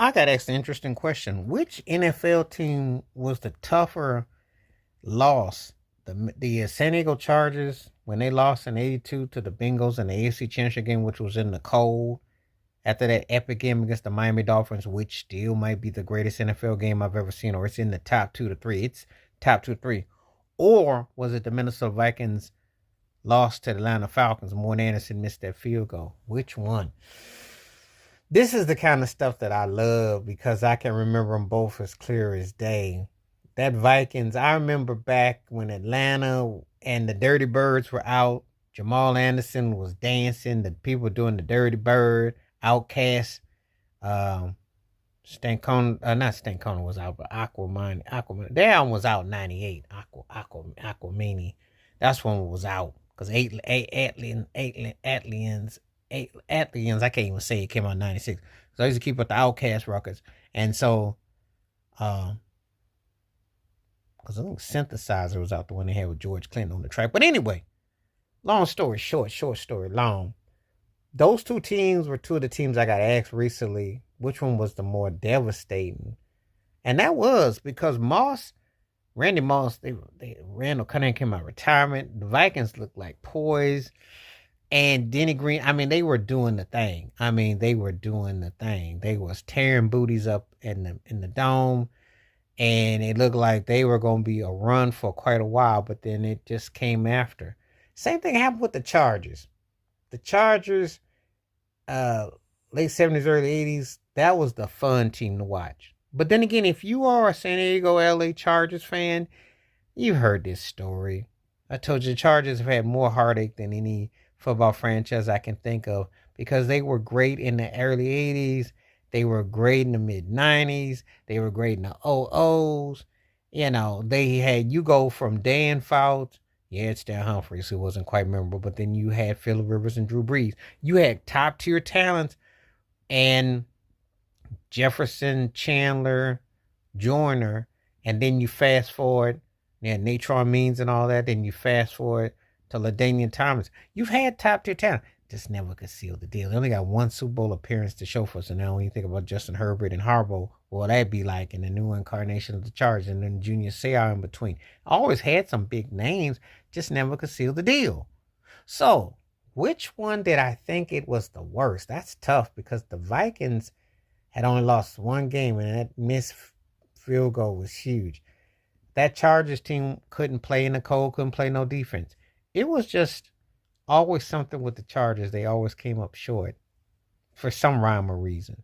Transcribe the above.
I got asked an interesting question. Which NFL team was the tougher loss? The San Diego Chargers when they lost in '82 to the Bengals in the AFC Championship game, which was in the cold. After that epic game against the Miami Dolphins, which still might be the greatest NFL game I've ever seen, or it's in the top 2 to 3. It's top 2 to 3. Or was it the Minnesota Vikings lost to the Atlanta Falcons? Morton Anderson missed that field goal. Which one? This is the kind of stuff that I love because I can remember them both as clear as day. That Vikings, I remember back when Atlanta and the Dirty Birds were out. Jamal Anderson was dancing. The people doing the Dirty Bird, Outcast, um, Stankona, not Stankona was out, but Aquaman. Their album was out in '98. Aquamini. That's when it was out. Because Atlians, I can't even say it came out in '96. So I used to keep up the Outcast records. And so, because I think Synthesizer was out the one they had with George Clinton on the track. But anyway, long story short story long. Those two teams were two of the teams I got asked recently which one was the more devastating. And that was because Randy Moss, Randall Cunningham came out of retirement. The Vikings looked like poise. And Denny Green, I mean, they were doing the thing. They was tearing booties up in the dome. And it looked like they were going to be a run for quite a while. But then it just came after. Same thing happened with the Chargers. The Chargers, late 70s, early 80s, that was the fun team to watch. But then again, if you are a San Diego LA Chargers fan, you've heard this story. I told you the Chargers have had more heartache than any football franchise I can think of because they were great in the early 80s. They were great in the mid 90s. They were great in the 00s. They had you go from Dan Fouts. Yeah, it's Dan Humphries, who wasn't quite memorable, but then you had Phillip Rivers and Drew Brees. You had top tier talents and Jefferson, Chandler, Joyner, and then you fast forward, Natron Means and all that, then you fast forward to LaDainian Thomas. You've had top tier talent. Just never could seal the deal. They only got one Super Bowl appearance to show for us. And now when you think about Justin Herbert and Harbaugh, what that'd be like in the new incarnation of the Chargers, and then Junior Seau in between. Always had some big names, just never could seal the deal. So, which one did I think it was the worst? That's tough because the Vikings had only lost one game, and that missed field goal was huge. That Chargers team couldn't play in the cold, couldn't play no defense. It was just always something with the Chargers. They always came up short for some rhyme or reason.